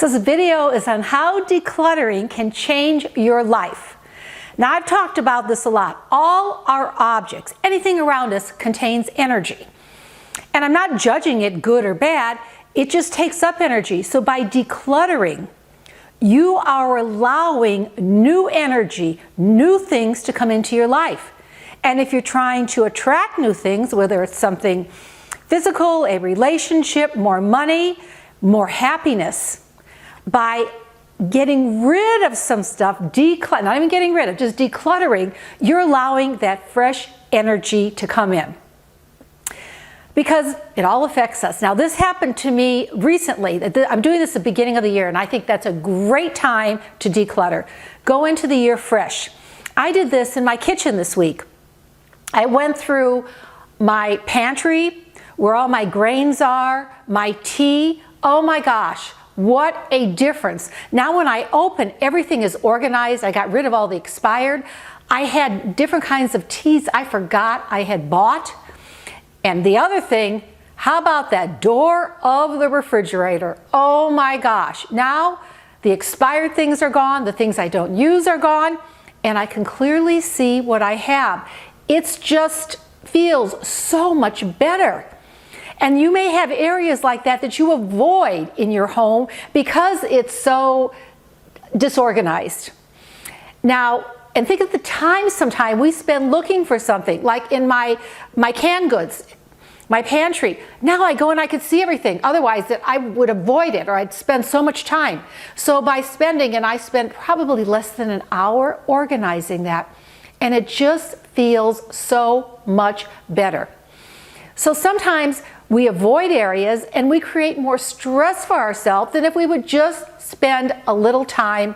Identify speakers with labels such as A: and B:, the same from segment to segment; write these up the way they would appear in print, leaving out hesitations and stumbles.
A: So this video is on how decluttering can change your life. Now, I've talked about this a lot. All our objects, anything around us, contains energy. And I'm not judging it good or bad, it just takes up energy. So by decluttering, you are allowing new energy, new things to come into your life. And if you're trying to attract new things, whether it's something physical, a relationship, more money, more happiness, by getting rid of some stuff, not even getting rid of, just decluttering, you're allowing that fresh energy to come in. Because it all affects us. Now, this happened to me recently. I'm doing this at the beginning of the year, and I think that's a great time to declutter. Go into the year fresh. I did this in my kitchen this week. I went through my pantry, where all my grains are, my tea. Oh my gosh, what a difference. Now when I open, everything is organized. I got rid of all the expired. I had different kinds of teas I forgot I had bought. And the other thing, how about that door of the refrigerator? Oh my gosh. Now the expired things are gone, the things I don't use are gone, and I can clearly see what I have. It just feels so much better. And you may have areas like that you avoid in your home because it's so disorganized. Now, and think of the time sometime we spend looking for something, like in my canned goods, my pantry. Now I go and I can see everything. Otherwise, I would avoid it, or I'd spend so much time. So by spending, and I spent probably less than an hour organizing that, and it just feels so much better. So sometimes we avoid areas and we create more stress for ourselves than if we would just spend a little time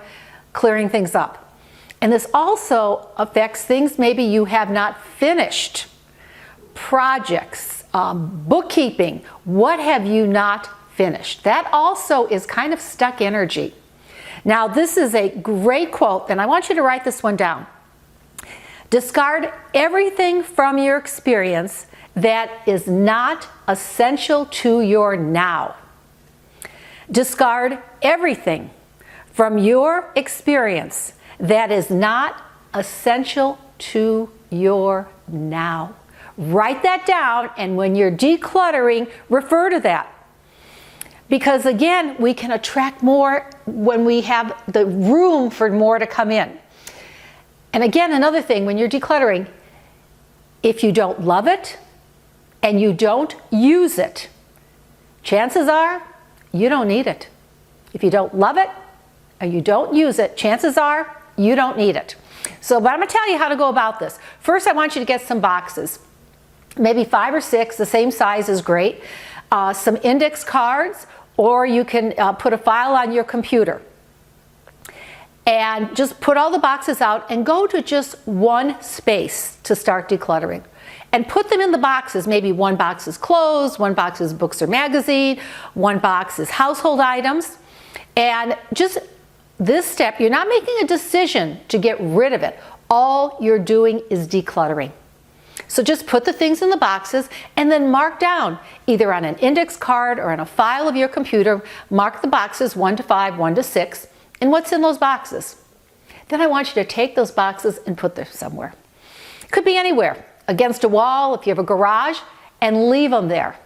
A: clearing things up. And this also affects things maybe you have not finished. Projects, bookkeeping, what have you not finished? That also is kind of stuck energy. Now, this is a great quote, and I want you to write this one down. Discard everything from your experience that is not essential to your now. Discard everything from your experience that is not essential to your now. Write that down, and when you're decluttering, refer to that. Because again, we can attract more when we have the room for more to come in. And again, another thing, when you're decluttering, if you don't love it and you don't use it, chances are you don't need it. If you don't love it or you don't use it, chances are you don't need it. So, but I'm going to tell you how to go about this. First, I want you to get some boxes, maybe 5 or 6, the same size is great, some index cards, or you can put a file on your computer. And just put all the boxes out and go to just one space to start decluttering. And put them in the boxes. Maybe one box is clothes, one box is books or magazine, one box is household items. And just this step, you're not making a decision to get rid of it. All you're doing is decluttering. So just put the things in the boxes and then mark down, either on an index card or on a file of your computer, mark the boxes 1 to 5, 1 to 6. And what's in those boxes? Then I want you to take those boxes and put them somewhere. Could be anywhere, against a wall, if you have a garage, and leave them there.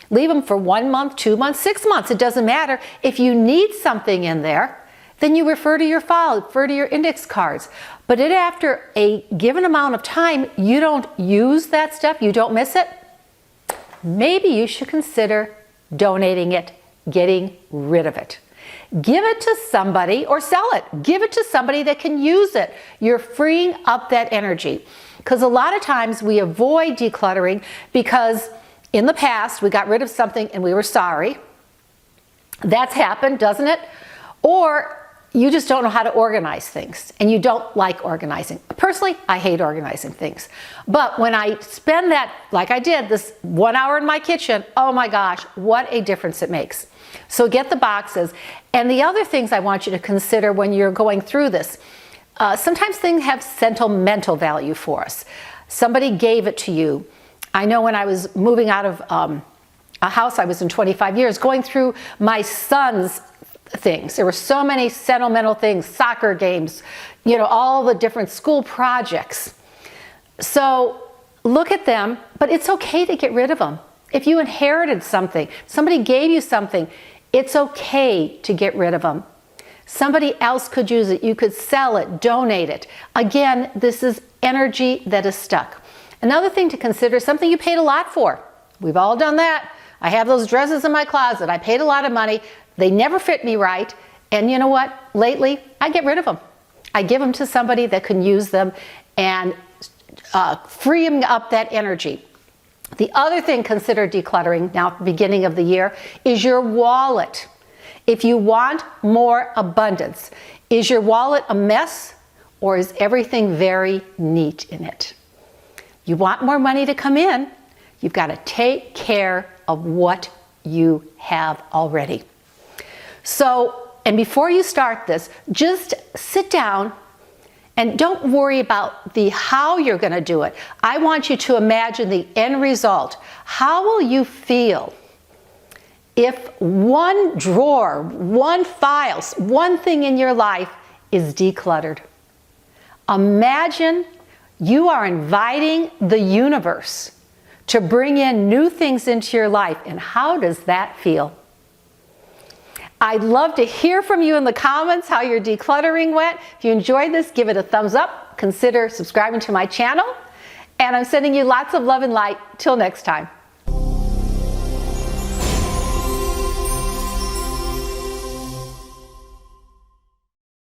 A: Leave them for 1 month, 2 months, 6 months. It doesn't matter. If you need something in there, then you refer to your file, refer to your index cards. But after a given amount of time, you don't use that stuff, you don't miss it, maybe you should consider donating it, getting rid of it. Give it to somebody or sell it. Give it to somebody that can use it. You're freeing up that energy. Because a lot of times we avoid decluttering because in the past we got rid of something and we were sorry. That's happened, doesn't it? Or you just don't know how to organize things and you don't like organizing. Personally, I hate organizing things. But when I spend that, like I did, this 1 hour in my kitchen, oh my gosh, what a difference it makes. So get the boxes. And the other things I want you to consider when you're going through this, sometimes things have sentimental value for us. Somebody gave it to you. I know when I was moving out of a house I was in 25 years, going through my son's things. There were so many sentimental things, soccer games, you know, all the different school projects. So look at them, but it's okay to get rid of them. If you inherited something, somebody gave you something, it's okay to get rid of them. Somebody else could use it. You could sell it, donate it. Again, this is energy that is stuck. Another thing to consider is something you paid a lot for. We've all done that. I have those dresses in my closet. I paid a lot of money. They never fit me right. And you know what? Lately, I get rid of them. I give them to somebody that can use them and freeing up that energy. The other thing consider decluttering now at the beginning of the year is your wallet. If you want more abundance, is your wallet a mess or is everything very neat in it? You want more money to come in, you've got to take care of what you have already. So, and before you start this, just sit down and don't worry about the how you're going to do it. I want you to imagine the end result. How will you feel if one drawer, one file, one thing in your life is decluttered? Imagine you are inviting the universe to bring in new things into your life. And how does that feel? I'd love to hear from you in the comments how your decluttering went. If you enjoyed this, give it a thumbs up. Consider subscribing to my channel. And I'm sending you lots of love and light. Till next time.